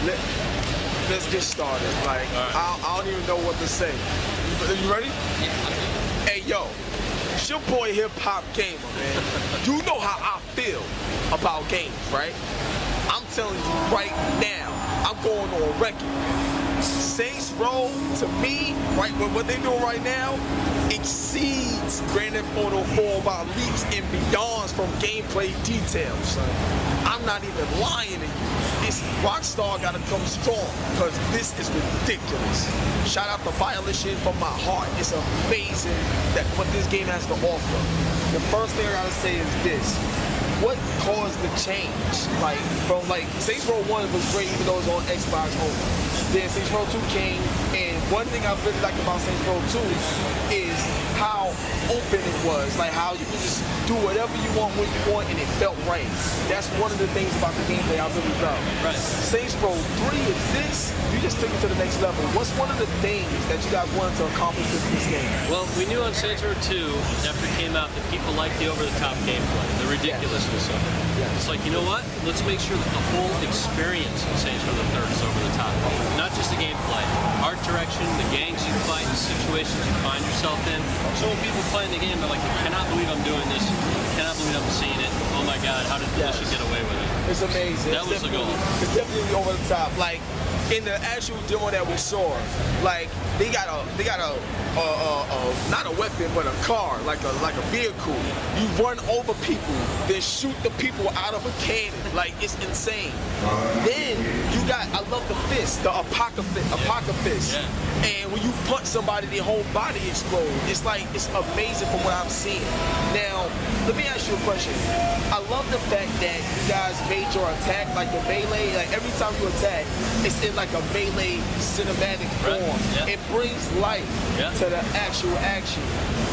let's get started. Like, I don't even know what to say. You ready? Yeah. Hey, yo, it's your boy Hip Hop Gamer, man. You know how I feel about games, right? I'm telling you right now, I'm going on record. Saints Row, to me, right, what they doing right now exceeds Grand Theft Auto 4 by leaps and beyonds from gameplay details. I'm not even lying to you. Rockstar gotta come strong, because this is ridiculous. Shout out to Violition from my heart. It's amazing that what this game has to offer. The first thing I gotta say is this. What caused the change? Like, from Saints Row 1 was great even though it was on Xbox only. Then Saints Row 2 came, and one thing I really like about Saints Row 2 is how open it was. Like, how you could just do whatever you want when you want, and it felt right. That's one of the things about the gameplay I really love. Right. Saints Row 3 is this. You just took it to the next level. What's one of the things that you guys wanted to accomplish with this game? Well, we knew on Saints Row 2, after it came out, that people liked the over-the-top gameplay, the ridiculousness of it. Yes. It's like, you know what? Let's make sure that the whole experience in Saints Row the 3rd is over the top. Not just the gameplay. Art direction, the gangs you fight, the situations you find yourself in. So when people playing the game, they're like, I cannot believe I'm doing this. I cannot believe I'm seeing it. Oh my God, how did Felicia get away with it? It's amazing. That was the goal. It's definitely over the top. Like, in the actual demo that we saw, like, they got a not a weapon, but a car, like a vehicle. You run over people, then shoot the people out of a cannon. Like, it's insane. Then you got, I love the fist, the apocalypse. Yeah. And when you punch somebody, their whole body explodes. It's like, it's amazing from what I'm seeing. Now, let me ask you a question. I love the fact that you guys made your attack, like the melee, like every time you attack, it's in like a melee cinematic form. Right. Yeah. It brings life to the actual action.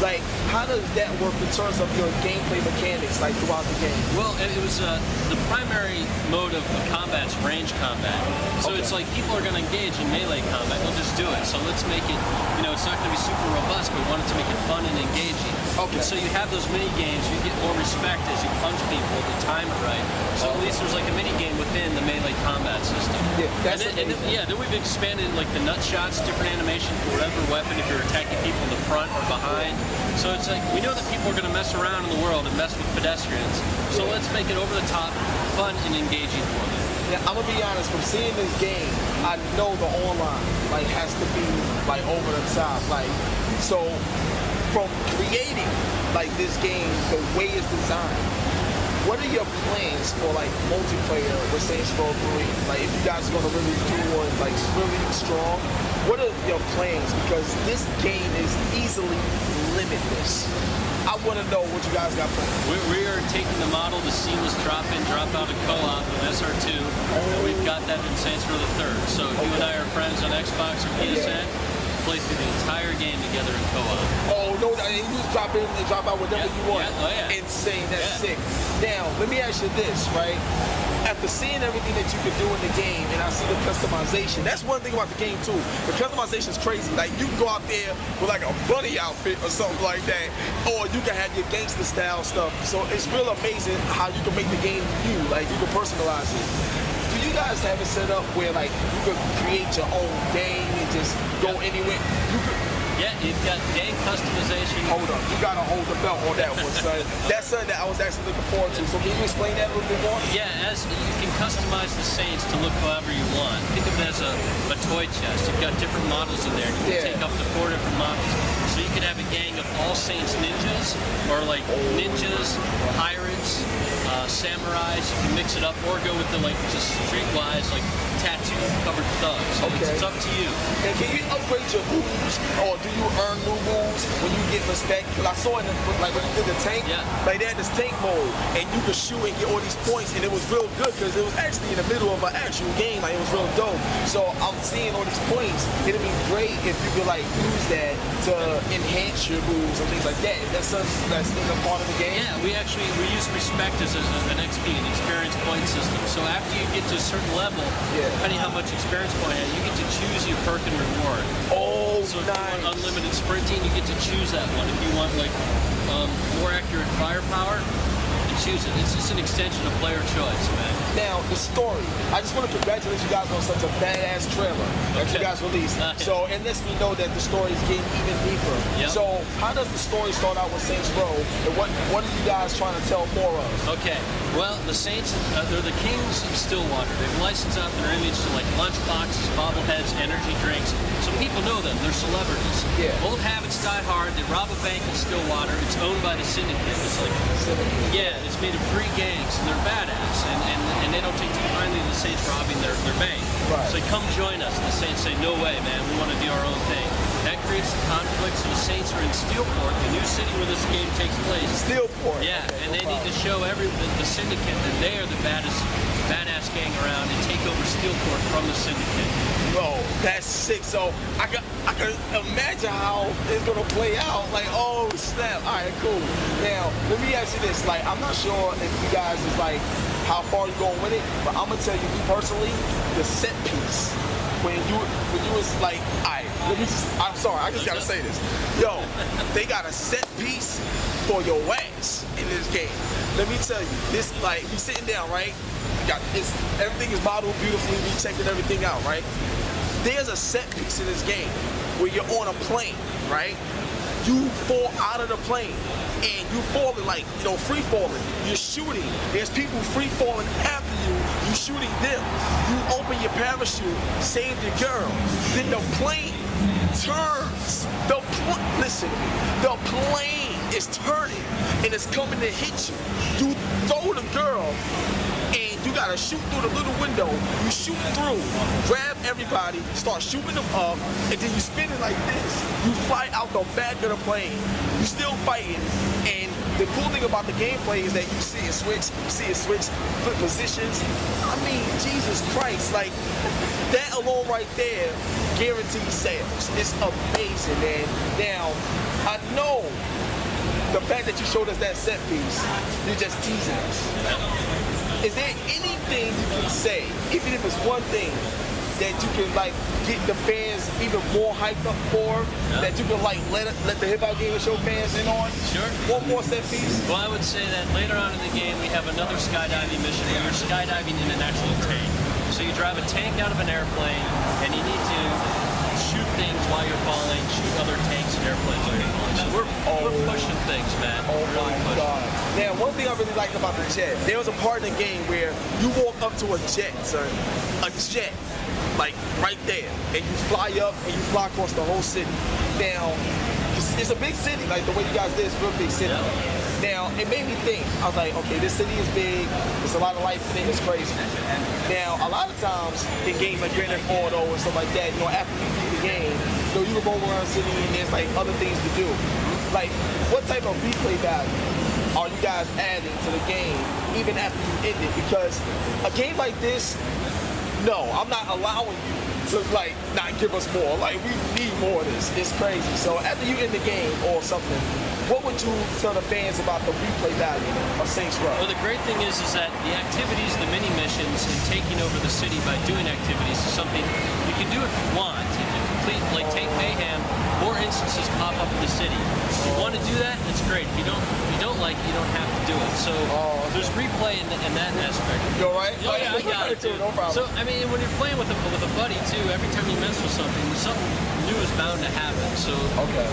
Like, how does that work in terms of your gameplay mechanics, like throughout the game? Well, it was the primary mode of combat's range combat. So it's like people are going to engage in melee combat. They'll just do it. So let's make it, you know, it's not going to be super robust, but we wanted to make it fun and engaging. Okay. And so you have those mini games. You get more respect as you punch people, the time it right. So at least there's like a mini game within the melee combat system. Yeah, that's then we've expanded like the nut shots, different animation for whatever weapon, if you're attacking people in the front or behind. So it's like, we know that people are going to mess around in the world and mess with pedestrians. So let's make it over the top, fun and engaging for them. Yeah, I'm gonna be honest, from seeing this game, I know the online like has to be like over the top. Like, so from creating like this game, the way it's designed, what are your plans for like multiplayer with Saints Row 3? Like, if you guys are gonna really do one like really strong, what are your plans? Because this game is easily limitless. I want to know what you guys got planned. We are taking the model to seamless drop-in, drop-out, and co-op of SR2, and we've got that in Saints Row the 3rd. So if you and I are friends on Xbox or PSN, play through the entire game together in co-op. Oh, no, you just drop in and drop out whatever you want. Yeah. Oh, yeah. Insane, that's sick. Now, let me ask you this, right? After seeing everything that you can do in the game, and I see the customization, that's one thing about the game too. The customization is crazy. Like, you can go out there with like a bunny outfit or something like that, or you can have your gangster style stuff. So it's real amazing how you can make the game you, like you can personalize it. Do you guys have it set up where like you could create your own game and just go anywhere? You could. Yeah, you've got game customization. Hold up, you gotta hold the belt on that one, son. That's something that I was actually looking forward to. So can you explain that a little bit more? Yeah, as you can customize the Saints to look however you want. Think of it as a toy chest. You've got different models in there. You can take up to 4 different models. So you can have a gang of all Saints ninjas, or like ninjas, pirates, samurais. You can mix it up, or go with the like just streetwise like tattoo-covered thugs. So it's up to you. And can you upgrade your moves, or do you earn new moves when you get respect? Because I saw in the, like when you did the tank, like they had this tank mode, and you could shoot and get all these points, and it was real good because it was actually in the middle of an actual game. Like, it was real dope. So I'm seeing all these points. It'd be great if you could like use that to enhance your moves and things like that. That's something that's in a part of the game. Yeah, we use respect as an XP, an experience point system. So after you get to a certain level, depending how much experience point you have, you get to choose your perk and reward. Oh, so if nice. you want unlimited sprinting, you get to choose that one. If you want like more accurate firepower, you choose it. It's just an extension of player choice, man. Now, the story. I just want to congratulate you guys on such a badass trailer that you guys released. So, it lets me know that the story is getting even deeper. Yep. So, how does the story start out with Saints Row, and what are you guys trying to tell more of? Okay, well, the Saints, they're the kings of Stillwater. They've licensed out their image to like lunchboxes, bobbleheads, energy drinks, so people know them. They're celebrities. Yeah. Old habits die hard. They rob a bank in Stillwater. It's owned by the Syndicate. It's like, yeah, it's made of 3 gangs, and they're badass, and they don't take too kindly to the Saints robbing their bank. Right. So they come join us, and the Saints say, no way, man, we want to do our own thing. That creates the conflict, so the Saints are in Steelport, the new city where this game takes place. Steelport. Yeah, Okay, and they need to show the Syndicate that they are the badass gang around and take over Steelport from the Syndicate. Bro, that's sick. So I can imagine how it's gonna play out. Like, oh snap. All right, cool. Now let me ask you this. Like, I'm not sure if you guys is like how far you going with it, but I'm gonna tell you, me personally, the set piece. When you was like, I'm sorry, I just gotta say this. Yo, they got a set piece for your ass in this game. Let me tell you, this, like, we sitting down, right? Everything is modeled beautifully, we checking everything out, right? There's a set piece in this game where you're on a plane, right? You fall out of the plane and you falling like, free falling. You're shooting. There's people free falling after you. You shooting them. You open your parachute, save your girl. Then the plane turns. Listen, the plane is turning and it's coming to hit you. You throw the girl and you gotta shoot through the little window. You shoot through, grab everybody, start shooting them up, and then you spin it like this. You fly out the back of the plane. You still fighting, and the cool thing about the gameplay is that you see it switch, flip positions. I mean, Jesus Christ, like that alone right there guarantees sales. It's amazing, man. Now, I know the fact that you showed us that set piece, you're just teasing us. Is there anything you can say, even if it's one thing, that you can like get the fans even more hyped up for, that you can like let the hip hop game show fans in on? Sure. One more set piece? Well, I would say that later on in the game we have another skydiving mission where you're skydiving in an actual tank. So you drive a tank out of an airplane and you need to shoot things while you're falling, shoot other tanks and airplanes while you're falling. So we're pushing things, man. Oh my God. Now, one thing I really liked about the jet, there was a part in the game where you walk up to a jet, sir. A jet, like right there, and you fly up and you fly across the whole city. Now, it's a big city, like the way you guys did, it's a real big city. Yeah. Now, it made me think, I was like, okay, this city is big, there's a lot of life in it, it's crazy. Now, a lot of times in games like Grand Theft Auto and stuff like that, after you beat the game, you can roam around the city and there's like other things to do. Like, what type of replay value are you guys adding to the game even after you end it? Because a game like this, no, I'm not allowing you to like not give us more. Like, we need more of this. It's crazy. So after you end the game or something, what would you tell the fans about the replay value of Saints Row? Well, the great thing is that the activities, the mini missions, and taking over the city by doing activities is something you can do if you want. If you complete, like take Mayhem, more instances pop up in the city. If you want to do that, it's great. If you don't like it, you don't have to do it. So there's replay in that aspect. You all right? Oh yeah, I got it. No problem. So I mean, when you're playing with a buddy too, every time you mess with something new is bound to happen. So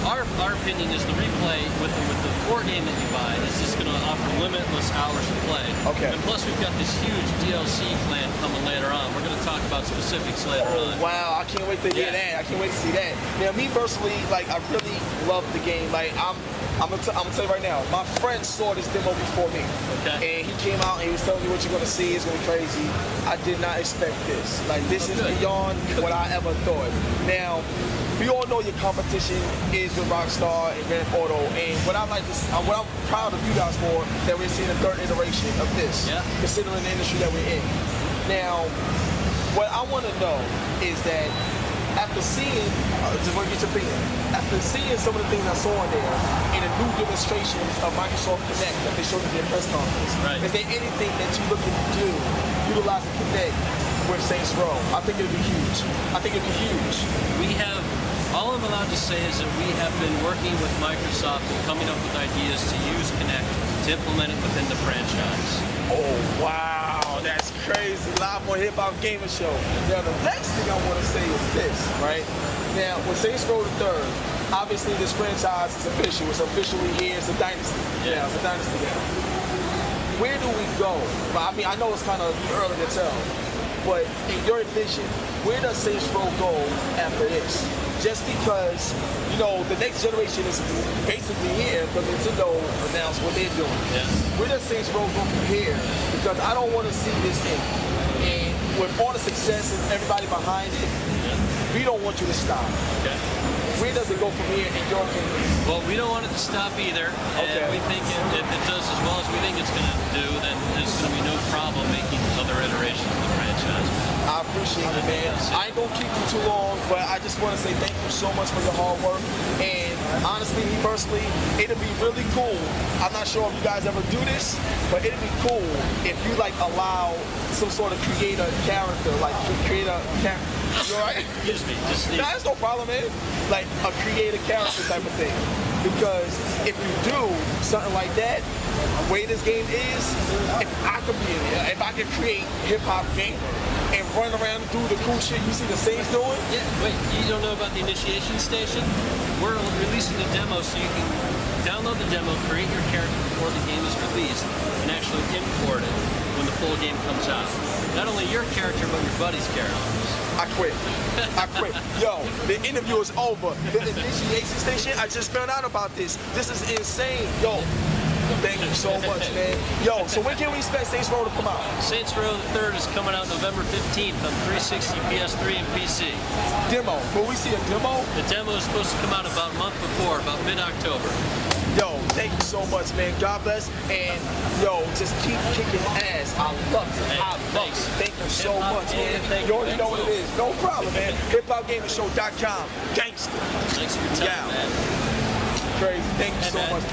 our opinion is the replay with the core game that you buy is just going to offer limitless hours to play. Okay. And plus we've got this huge DLC plan coming later on. We're going to talk about specifics later on. Wow, I can't wait to hear that. I can't wait to see that. Now, me personally, like, I really love the game. Like, I'm gonna tell you right now, my friend saw this demo before me. Okay. And he came out and he was telling me what you're gonna see, it's gonna be crazy. I did not expect this. Like, this is beyond what I ever thought. Now, we all know your competition is with Rockstar and Grand Theft Auto, and what I'm proud of you guys for, that we're seeing a third iteration of this, considering the industry that we're in. Now, what I want to know is that after seeing, just want to get your opinion, after seeing some of the things I saw in there, in the new demonstrations of Microsoft Connect that they showed at their press conference, is there anything that you're looking to do, utilizing Connect with Saints Row? I think it'd be huge. I think it'd be huge. All I'm allowed to say is that we have been working with Microsoft and coming up with ideas to use Connect to implement it within the franchise. Oh, wow, that's Crazy. Live on Hip Hop Gaming Show. Now, the next thing I want to say is this, right? Now, with Saints Row the Third, obviously this franchise is official. It's officially here. It's a dynasty. Yeah, it's a dynasty now. Where do we go? I mean, I know it's kind of early to tell, but in your vision, where does Saints Row go after this? Just because, you know, the next generation is basically here because Nintendo announced what they're doing. Yeah. Where does Saints Row go from here? Because I don't want to see this end. And with all the success and everybody behind it, we don't want you to stop. Okay. Where does it go from here in your opinion? Well, we don't want it to stop either. Okay. And we think if it does as well as we think it's going to do, then there's going to be no problem making other iterations of the franchise. I appreciate it, man. I ain't gonna keep you too long, but I just want to say thank you so much for your hard work. And honestly, me personally, it'd be really cool. I'm not sure if you guys ever do this, but it'd be cool if you like allow some sort of creator character, like create a character. You alright? Excuse me. Just Nah, that's no problem, man. Like a creative character type of thing. Because if you do something like that, the way this game is, if I could be in there, if I could create hip-hop game and run around and do the cool shit you see the Saints doing. Yeah, wait, you don't know about the initiation station? We're releasing a demo so you can download the demo, create your character before the game is released, and actually import it when the full game comes out. Not only your character, but your buddy's characters. I quit. I quit. Yo, the interview is over. The initiation station, I just found out about this. This is insane. Yo, thank you so much, man. Yo, so when can we expect Saints Row to come out? Saints Row the 3rd is coming out November 15th on 360, PS3, and PC. Demo. Will we see a demo? The demo is supposed to come out about a month before, about mid-October. Yo, thank you so much, man. God bless. And yo, just keep kicking ass. I love it. Hey, I love it. Thank you so Hip-hop much, man. gaming, thank You you, already know what it is. No problem, man. HipHopGamingShow.com. Gangster. Thanks for your time, Yeah. man. Crazy. Thank you Hey, so man. much.